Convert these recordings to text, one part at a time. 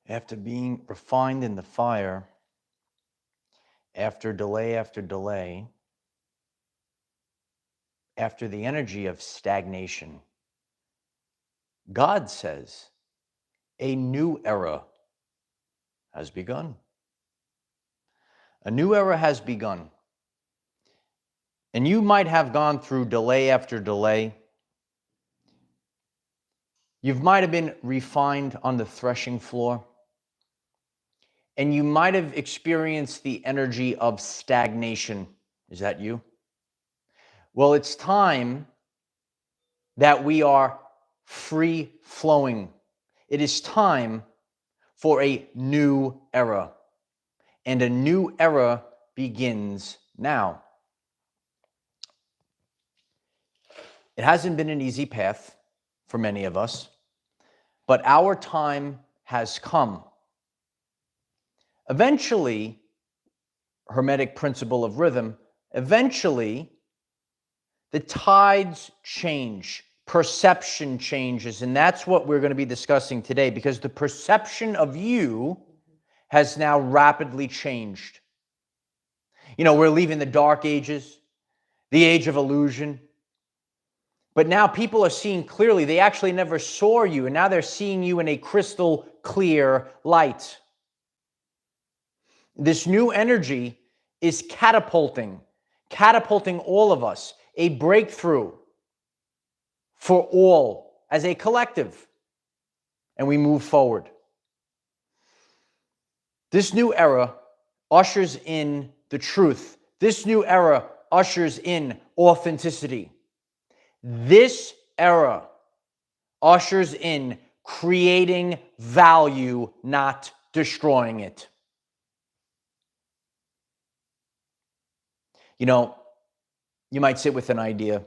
After being refined in the fire, after delay, after the energy of stagnation, God says a new era has begun. A new era has begun. And you might have gone through delay after delay. You might have been refined on the threshing floor. And you might have experienced the energy of stagnation. Is that you? Well, it's time that we are free flowing. It is time for a new era. And a new era begins now. It hasn't been an easy path for many of us, but our time has come. Eventually, Hermetic principle of rhythm, eventually the tides change, perception changes, and that's what we're going to be discussing today, because the perception of you has now rapidly changed. You know, we're leaving the dark ages, the age of illusion, but now people are seeing clearly. They actually never saw you, and now they're seeing you in a crystal clear light. This new energy is catapulting all of us, a breakthrough for all as a collective, and we move forward. This new era ushers in the truth. This new era ushers in authenticity. This era ushers in creating value, not destroying it. You know, you might sit with an idea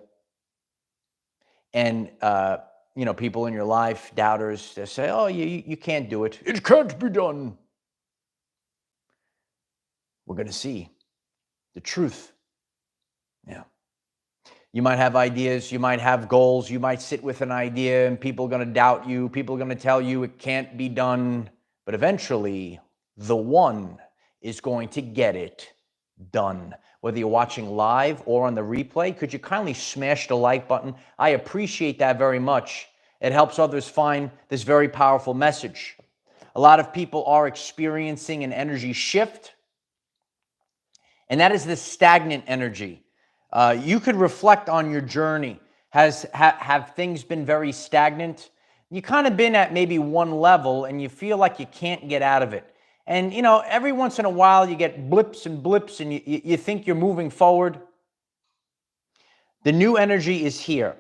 and, people in your life, doubters, they say, oh, you can't do it. It can't be done. We're going to see the truth. Yeah. You might have ideas, you might have goals, you might sit with an idea and people are going to doubt you, people are going to tell you it can't be done, but eventually the one is going to get it done. Whether you're watching live or on the replay, could you kindly smash the like button? I appreciate that very much. It helps others find this very powerful message. A lot of people are experiencing an energy shift, and that is the stagnant energy. You could reflect on your journey. Have things been very stagnant? You kind of been at maybe one level and you feel like you can't get out of it. And, every once in a while you get blips and you think you're moving forward. The new energy is here.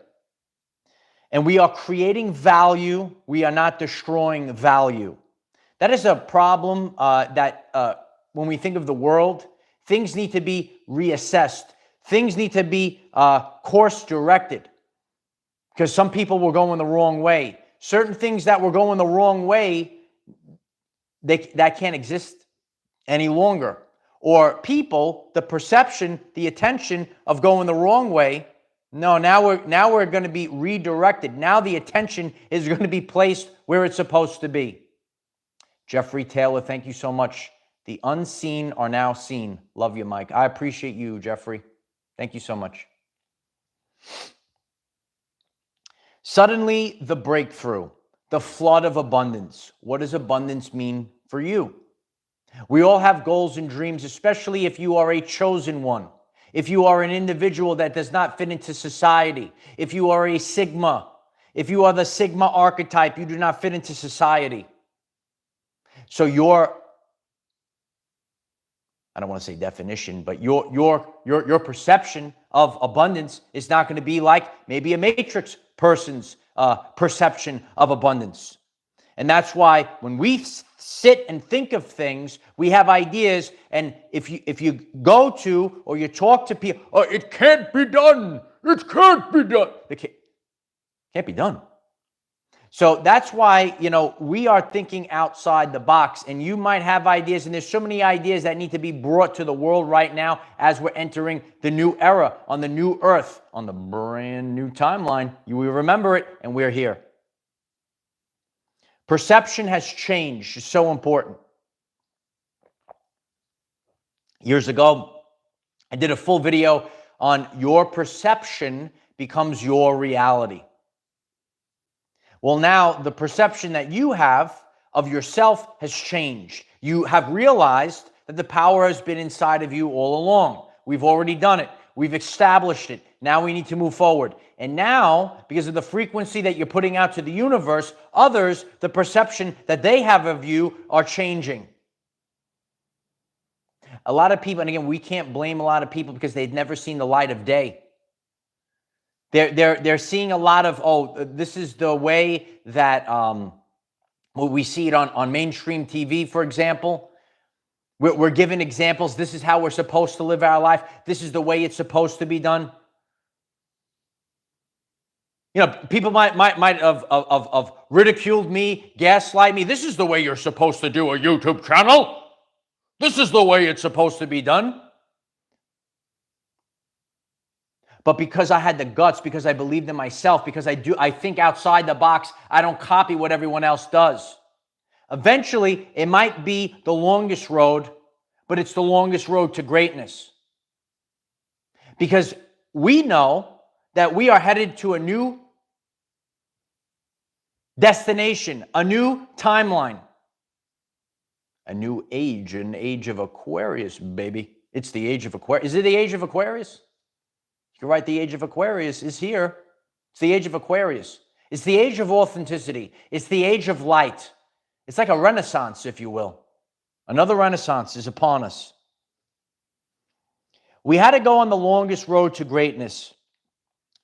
And we are creating value. We are not destroying value. That is a problem that when we think of the world, things need to be reassessed. Things need to be course directed, because some people were going the wrong way. Certain things that were going the wrong way, that can't exist any longer. Or people, the perception, the attention of going the wrong way, no, now we're going to be redirected. Now the attention is going to be placed where it's supposed to be. Jeffrey Taylor, thank you so much. The unseen are now seen. Love you, Mike. I appreciate you, Jeffrey. Thank you so much. Suddenly, the breakthrough, the flood of abundance. What does abundance mean for you? We all have goals and dreams, especially if you are a chosen one. If you are an individual that does not fit into society. If you are a Sigma. If you are the Sigma archetype, you do not fit into society. So I don't want to say definition, but your perception of abundance is not going to be like maybe a matrix person's perception of abundance. And that's why when we sit and think of things, we have ideas, and if you go to or you talk to people, oh, it can't be done. It can't be done. It can't be done. So that's why, we are thinking outside the box, and you might have ideas, and there's so many ideas that need to be brought to the world right now as we're entering the new era on the new earth, on the brand new timeline. You will remember it, and we're here. Perception has changed. It's so important. Years ago, I did a full video on your perception becomes your reality. Well, now the perception that you have of yourself has changed. You have realized that the power has been inside of you all along. We've already done it. We've established it. Now we need to move forward. And now, because of the frequency that you're putting out to the universe, others, the perception that they have of you are changing. A lot of people, and again, we can't blame a lot of people because they've never seen the light of day. They're seeing a lot of, oh, this is the way that we see it on mainstream TV, for example. We're given examples. This is how we're supposed to live our life. This is the way it's supposed to be done. You know, people might have ridiculed me, gaslight me. This is the way you're supposed to do a YouTube channel. This is the way it's supposed to be done. But because I had the guts, because I believed in myself, because I think outside the box, I don't copy what everyone else does. Eventually, it might be the longest road, but it's the longest road to greatness. Because we know that we are headed to a new destination, a new timeline, a new age, an age of Aquarius, baby. It's the age of Aquarius. Is it the age of Aquarius? You're right, the age of Aquarius is here. It's the age of Aquarius. It's the age of authenticity. It's the age of light. It's like a renaissance, if you will. Another renaissance is upon us. We had to go on the longest road to greatness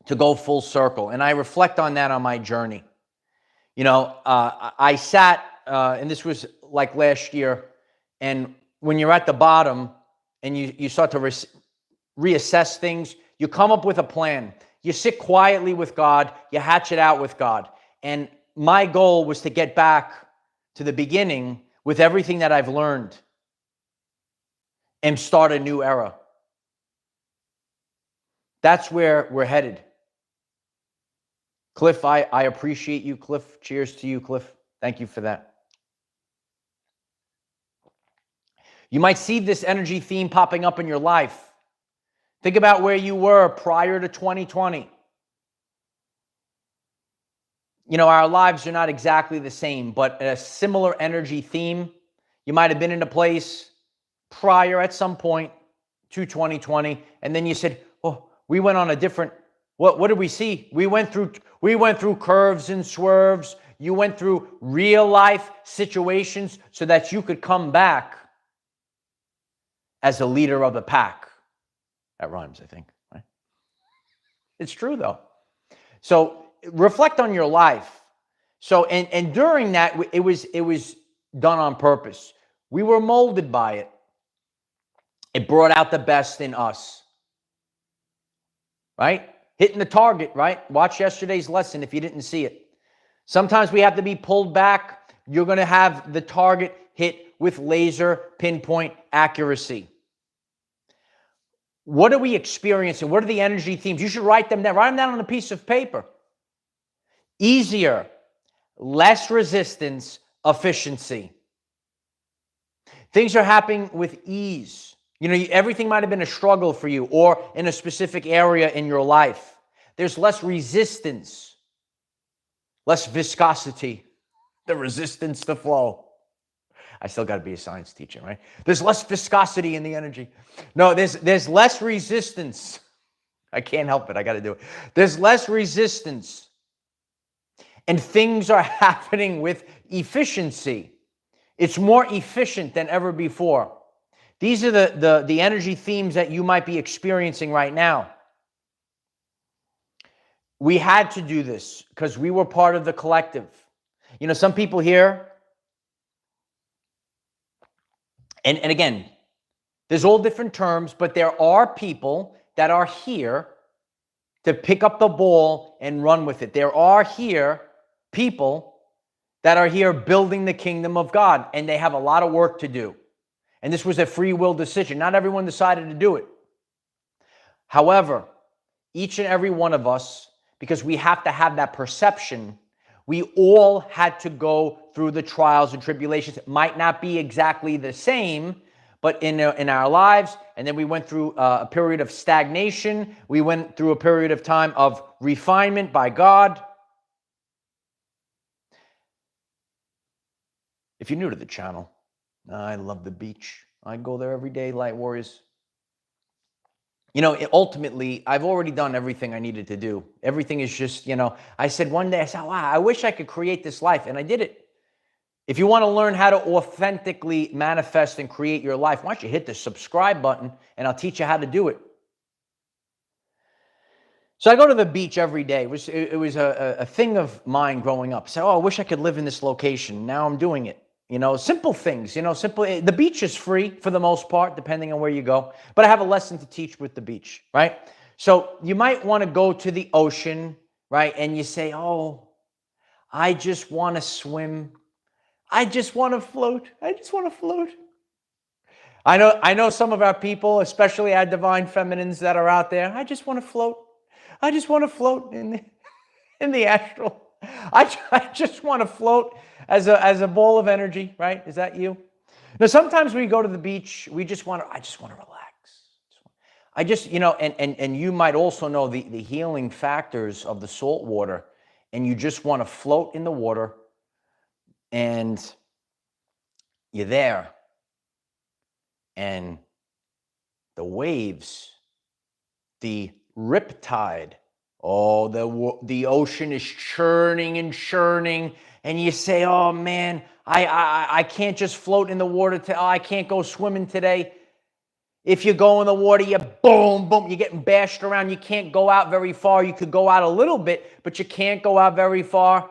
to go full circle. And I reflect on that on my journey. You know, I sat, and this was like last year, and when you're at the bottom and you start to reassess things, you come up with a plan. You sit quietly with God. You hatch it out with God. And my goal was to get back to the beginning with everything that I've learned and start a new era. That's where we're headed. Cliff, I appreciate you, Cliff. Cheers to you, Cliff. Thank you for that. You might see this energy theme popping up in your life. Think about where you were prior to 2020. You know, our lives are not exactly the same, but a similar energy theme. You might have been in a place prior at some point to 2020, and then you said, oh, we went on a different, what did we see? We went through curves and swerves. You went through real life situations so that you could come back as a leader of the pack. That rhymes, I think, right? It's true, though. So reflect on your life. So, and during that, it was done on purpose. We were molded by it. It brought out the best in us, right? Hitting the target, right? Watch yesterday's lesson if you didn't see it. Sometimes we have to be pulled back. You're going to have the target hit with laser pinpoint accuracy. What are we experiencing? What are the energy themes? You should write them down. Write them down on a piece of paper. Easier, less resistance, efficiency. Things are happening with ease. You know, everything might have been a struggle for you or in a specific area in your life. There's less resistance, less viscosity, the resistance to flow. I still got to be a science teacher, right? There's less viscosity in the energy. No, there's less resistance. I can't help it. I got to do it. There's less resistance. And things are happening with efficiency. It's more efficient than ever before. These are the energy themes that you might be experiencing right now. We had to do this because we were part of the collective. You know, some people here, and again, there's all different terms, but there are people that are here to pick up the ball and run with it. There are here people that are here building the kingdom of God, and they have a lot of work to do. And this was a free will decision. Not everyone decided to do it. However, each and every one of us, because we have to have that perception, We all had to go through the trials and tribulations. It might not be exactly the same, but in our lives. And then we went through a period of stagnation. We went through a period of time of refinement by God. If you're new to the channel, I love the beach. I go there every day, Light Warriors. You know, ultimately, I've already done everything I needed to do. Everything is just, you know, I said one day, I said, wow, I wish I could create this life. And I did it. If you want to learn how to authentically manifest and create your life, why don't you hit the subscribe button and I'll teach you how to do it. So I go to the beach every day. It was a thing of mine growing up. So, oh, I wish I could live in this location. Now I'm doing it. You know, simple things, you know, the beach is free for the most part, depending on where you go. But I have a lesson to teach with the beach, right? So you might want to go to the ocean, right? And you say, oh, I just want to swim. I just want to float. I just want to float. I know some of our people, especially our divine feminines that are out there, I just want to float. I just want to float in the astral. I just want to float as a ball of energy, right? Is that you? Now, sometimes we go to the beach, I just want to relax. You know, and you might also know the healing factors of the salt water, and you just want to float in the water, and you're there, and the waves, the riptide, oh, the ocean is churning and churning, and you say, oh man, I can't just float in the water. I can't go swimming today. If you go in the water, you boom, boom, you're getting bashed around. You can't go out very far. You could go out a little bit, but you can't go out very far.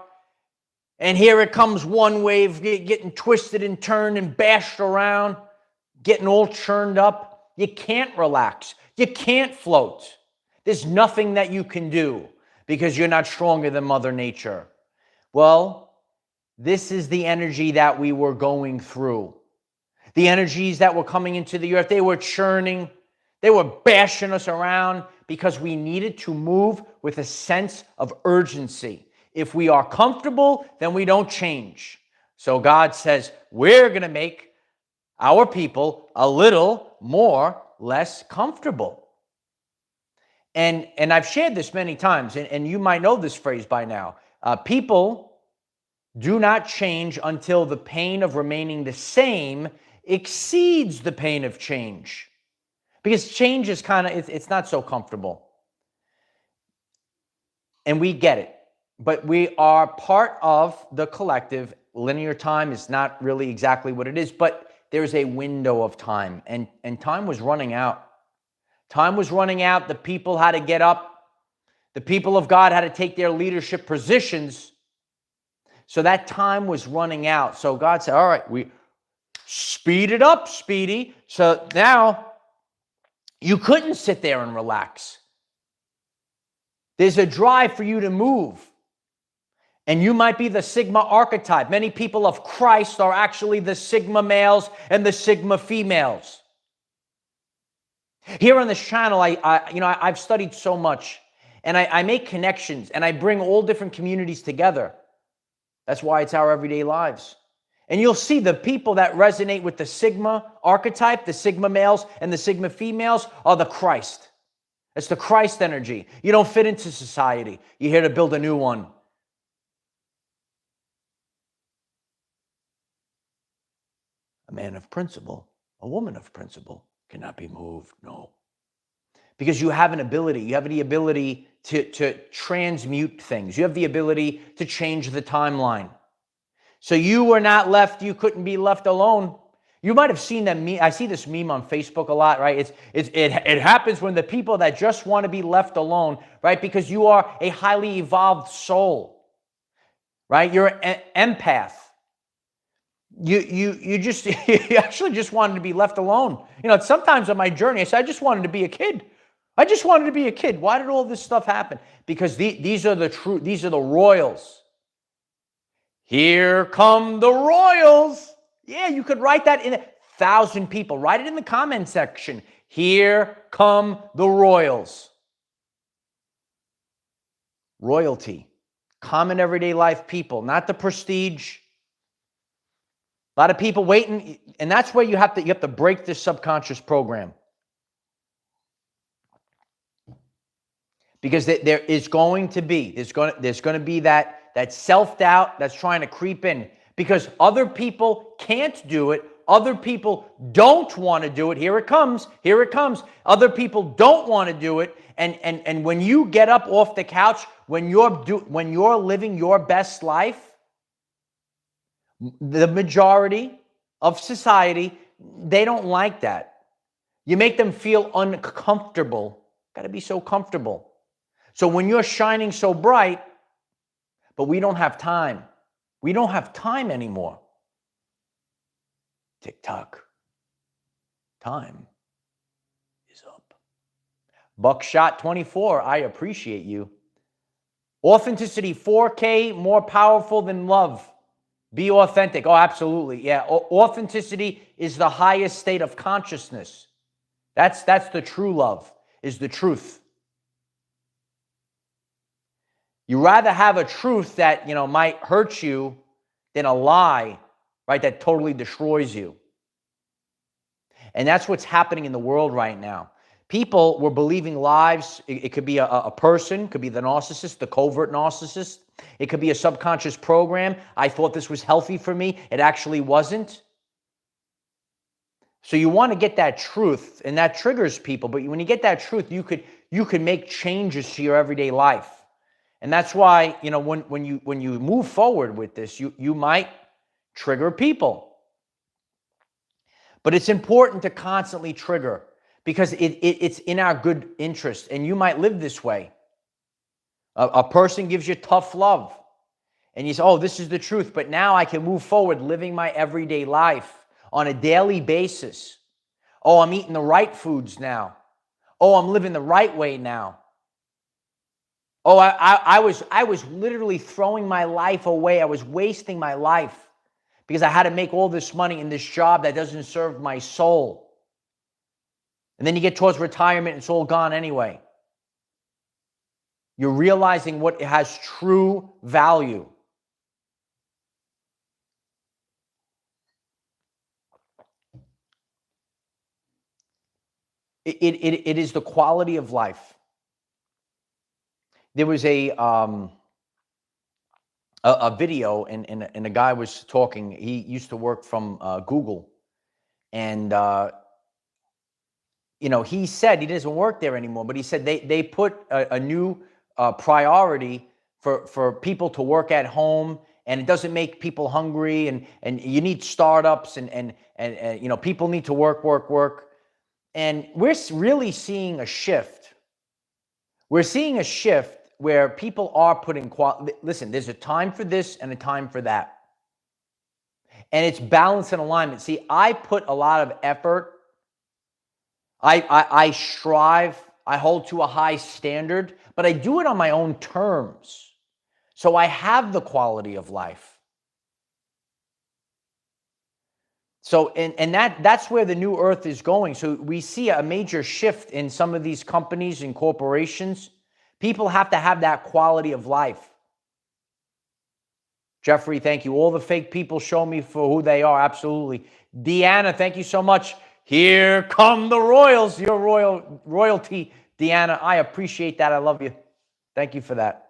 And here it comes one wave, getting twisted and turned and bashed around, getting all churned up. You can't relax. You can't float. There's nothing that you can do because you're not stronger than Mother Nature. Well, this is the energy that we were going through. The energies that were coming into the earth, they were churning. They were bashing us around because we needed to move with a sense of urgency. If we are comfortable, then we don't change. So God says, we're going to make our people a little more less comfortable. And I've shared this many times, and you might know this phrase by now. People do not change until the pain of remaining the same exceeds the pain of change. Because change is it's not so comfortable. And we get it. But we are part of the collective. Linear time is not really exactly what it is, but there's a window of time. And time was running out. Time was running out. The people had to get up. The people of God had to take their leadership positions. So that time was running out. So God said, all right, we speed it up, Speedy. So now you couldn't sit there and relax. There's a drive for you to move. And you might be the Sigma archetype. Many people of Christ are actually the Sigma males and the Sigma females. Here on this channel, I've studied so much, and I make connections, and I bring all different communities together. That's why it's our everyday lives. And you'll see the people that resonate with the Sigma archetype, the Sigma males and the Sigma females, are the Christ. It's the Christ energy. You don't fit into society. You're here to build a new one. A man of principle, a woman of principle cannot be moved, no. Because you have an ability. You have the ability to transmute things. You have the ability to change the timeline. So you were not left, you couldn't be left alone. You might have seen that meme. I see this meme on Facebook a lot, right? It happens when the people that just want to be left alone, right? Because you are a highly evolved soul, right? You're an empath. You just you actually just wanted to be left alone. You know, sometimes on my journey, I said, I just wanted to be a kid. I just wanted to be a kid. Why did all this stuff happen? Because these are the royals. Here come the royals. Yeah, you could write that in 1,000 people. Write it in the comment section. Here come the royals. Royalty. Common everyday life people, not the prestige. A lot of people waiting, and that's where you have to break this subconscious program. Because there is going to be, there's going to be that self-doubt that's trying to creep in. Because other people can't do it. Other people don't want to do it. Here it comes. Here it comes. Other people don't want to do it. And when you get up off the couch, when you're living your best life, the majority of society, they don't like that. You make them feel uncomfortable. Got to be so comfortable. So when you're shining so bright, but we don't have time. We don't have time anymore. Tick-tock. Time is up. Buckshot 24, I appreciate you. Authenticity, 4K, more powerful than love. Be authentic. Oh, absolutely. Yeah. Authenticity is the highest state of consciousness. That's the true love, is the truth. You rather have a truth that, might hurt you than a lie, right, that totally destroys you. And that's what's happening in the world right now. People were believing lies. It could be a person, could be the narcissist, the covert narcissist. It could be a subconscious program. I thought this was healthy for me. It actually wasn't. So you want to get that truth, and that triggers people. But when you get that truth, you could make changes to your everyday life. And that's why, when you move forward with this, you might trigger people. But it's important to constantly trigger, because it's in our good interest. And you might live this way. A person gives you tough love. And you say, oh, this is the truth. But now I can move forward living my everyday life on a daily basis. Oh, I'm eating the right foods now. Oh, I'm living the right way now. Oh, I was literally throwing my life away. I was wasting my life because I had to make all this money in this job that doesn't serve my soul. And then you get towards retirement and it's all gone anyway. You're realizing what has true value. It is the quality of life. There was a video, and a guy was talking. He used to work from Google, and he said he doesn't work there anymore. But he said they put a new priority for people to work at home, and it doesn't make people hungry. And you need startups, and people need to work. And we're really seeing a shift. We're seeing a shift where people are putting listen, there's a time for this and a time for that. And it's balance and alignment. See, I put a lot of effort. I strive. I hold to a high standard, but I do it on my own terms. So I have the quality of life. So, and that's where the new earth is going. So we see a major shift in some of these companies and corporations. People have to have that quality of life. Jeffrey, thank you. All the fake people show me for who they are. Absolutely. Deanna, thank you so much. Here come the royals. Your royalty, Deanna. I appreciate that. I love you. Thank you for that.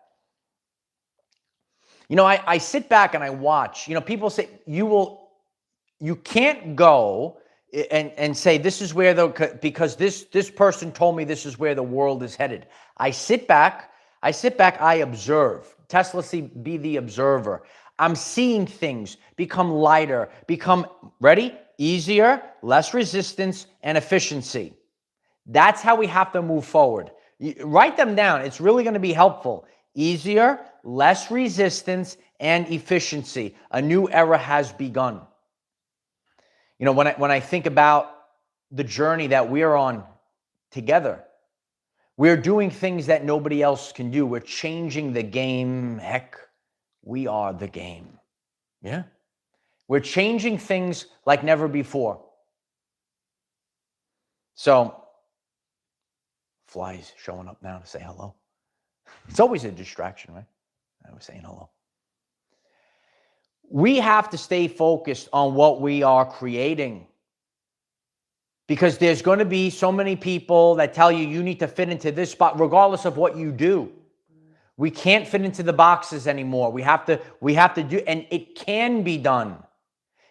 I sit back and I watch. People say you can't go and say this is where because this person told me this is where the world is headed. I sit back, I observe. Tesla, be the observer. I'm seeing things become lighter, become, ready? Easier, less resistance, and efficiency. That's how we have to move forward. Write them down. It's really going to be helpful. Easier, less resistance, and efficiency. A new era has begun. When I think about the journey that we're on together, we're doing things that nobody else can do. We're changing the game. Heck, we are the game. Yeah. We're changing things like never before. So, flies showing up now to say hello. It's always a distraction, right? I was saying hello. We have to stay focused on what we are creating, because there's going to be so many people that tell you you need to fit into this spot regardless of what you do. We can't fit into the boxes anymore. We have to do, and it can be done.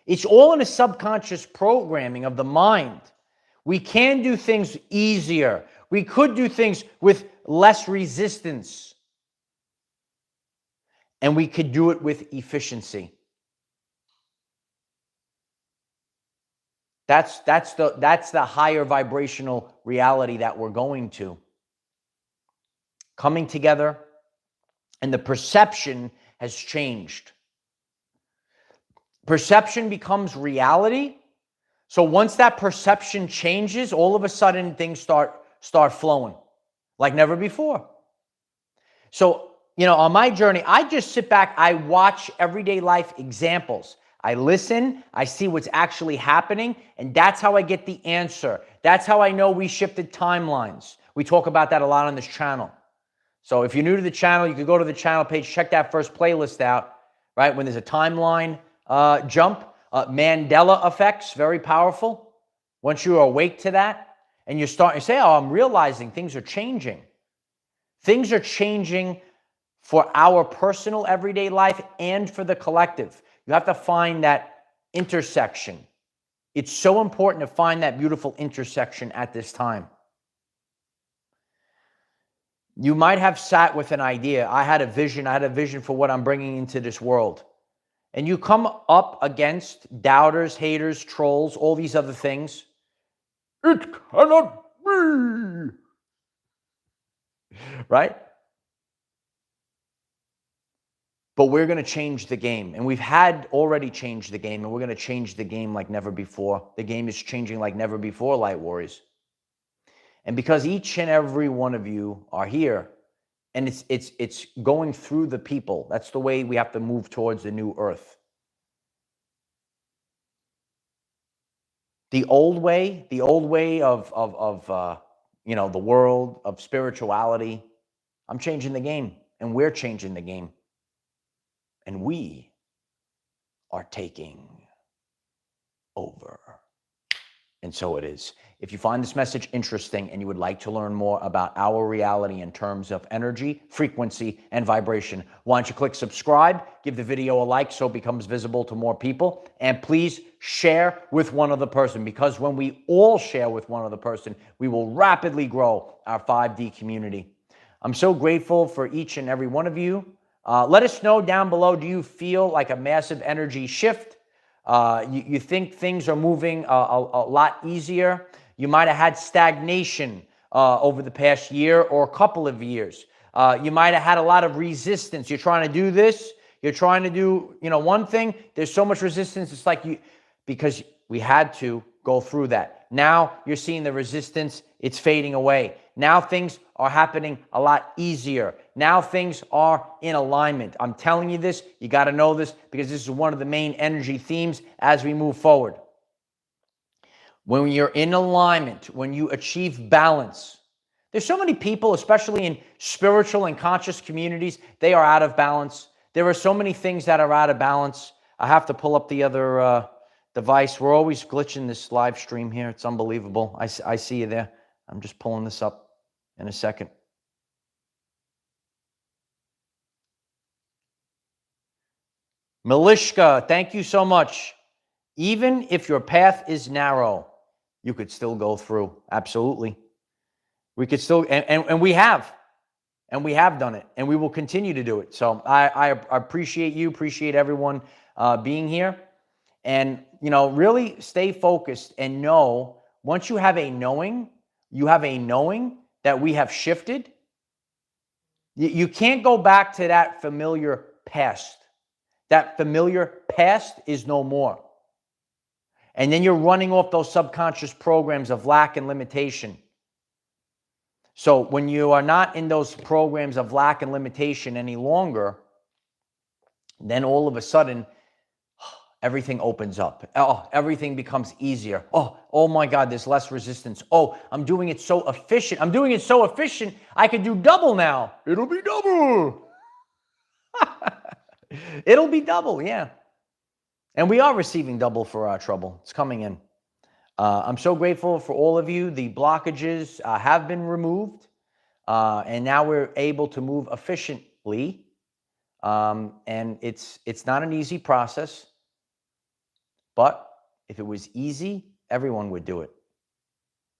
It's all in a subconscious programming of the mind. We can do things easier. We could do things with less resistance. And we could do it with efficiency. That's the higher vibrational reality that we're going to. Coming together, and the perception has changed. Perception becomes reality. So once that perception changes, all of a sudden things start flowing like never before. So, on my journey, I just sit back, I watch everyday life examples. I listen, I see what's actually happening, and that's how I get the answer. That's how I know we shifted timelines. We talk about that a lot on this channel. So if you're new to the channel, you can go to the channel page, check that first playlist out, right? When there's a timeline jump, Mandela effects, very powerful. Once you're awake to that, and you say, oh, I'm realizing things are changing. Things are changing for our personal everyday life and for the collective. You have to find that intersection. It's so important to find that beautiful intersection at this time. You might have sat with an idea. I had a vision for what I'm bringing into this world. And you come up against doubters, haters, trolls, all these other things. It cannot be. Right? But we're going to change the game. And we've had already changed the game. And we're going to change the game like never before. The game is changing like never before, Light Warriors. And because each and every one of you are here, and it's going through the people. That's the way we have to move towards the new earth. The old way of the world, of spirituality, I'm changing the game, and we're changing the game. And we are taking over. And so it is. If you find this message interesting and you would like to learn more about our reality in terms of energy, frequency, and vibration, why don't you click subscribe, give the video a like so it becomes visible to more people, and please share with one other person, because when we all share with one other person, we will rapidly grow our 5D community. I'm so grateful for each and every one of you. Let us know down below, do you feel like a massive energy shift? You think things are moving a lot easier? You might have had stagnation over the past year or a couple of years. You might have had a lot of resistance. You're trying to do this. You're trying to do, one thing. There's so much resistance. It's like because we had to go through that. Now you're seeing the resistance. It's fading away. Now things are happening a lot easier. Now things are in alignment. I'm telling you this. You got to know this, because this is one of the main energy themes as we move forward. When you're in alignment, when you achieve balance, there's so many people, especially in spiritual and conscious communities, they are out of balance. There are so many things that are out of balance. I have to pull up the other device. We're always glitching this live stream here. It's unbelievable. I see you there. I'm just pulling this up in a second. Malishka, thank you so much. Even if your path is narrow, you could still go through. Absolutely. We could still, and we have. And we have done it. And we will continue to do it. So I appreciate you, appreciate everyone being here. And, really stay focused and know, once you have a knowing, that we have shifted. You can't go back to that familiar past. That familiar past is no more. And then you're running off those subconscious programs of lack and limitation. So when you are not in those programs of lack and limitation any longer, then all of a sudden, everything opens up. Oh, everything becomes easier. Oh my God, there's less resistance. Oh, I'm doing it so efficient. I could do double now. It'll be double. It'll be double, yeah. And we are receiving double for our trouble. It's coming in. I'm so grateful for all of you. The blockages have been removed, and now we're able to move efficiently. And it's not an easy process, but if it was easy, everyone would do it,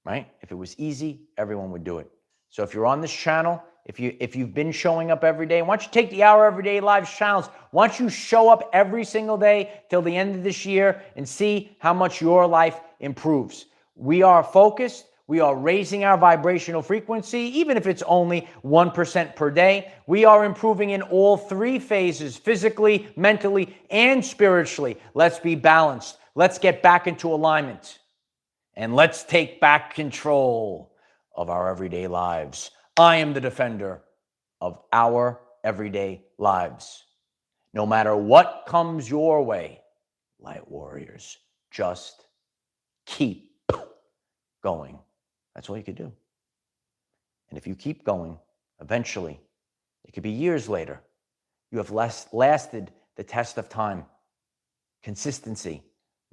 right? If it was easy, everyone would do it. So if you're on this channel, if you've been showing up every day, why don't you take the Our Everyday Lives challenge? Why don't you show up every single day till the end of this year and see how much your life improves? We are focused. We are raising our vibrational frequency, even if it's only 1% per day. We are improving in all three phases, physically, mentally, and spiritually. Let's be balanced. Let's get back into alignment. And let's take back control of our everyday lives. I am the defender of our everyday lives. No matter what comes your way, light warriors, just keep going. That's all you could do. And if you keep going, eventually, it could be years later, you have lasted the test of time. Consistency,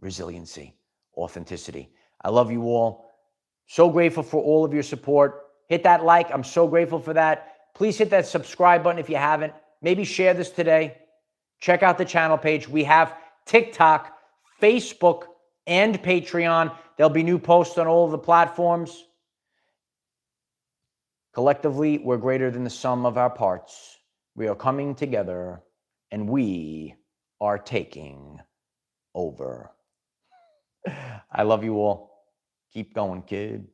resiliency, authenticity. I love you all. So grateful for all of your support. Hit that like. I'm so grateful for that. Please hit that subscribe button if you haven't. Maybe share this today. Check out the channel page. We have TikTok, Facebook, and Patreon. There'll be new posts on all of the platforms. Collectively, we're greater than the sum of our parts. We are coming together, and we are taking over. I love you all. Keep going, kid.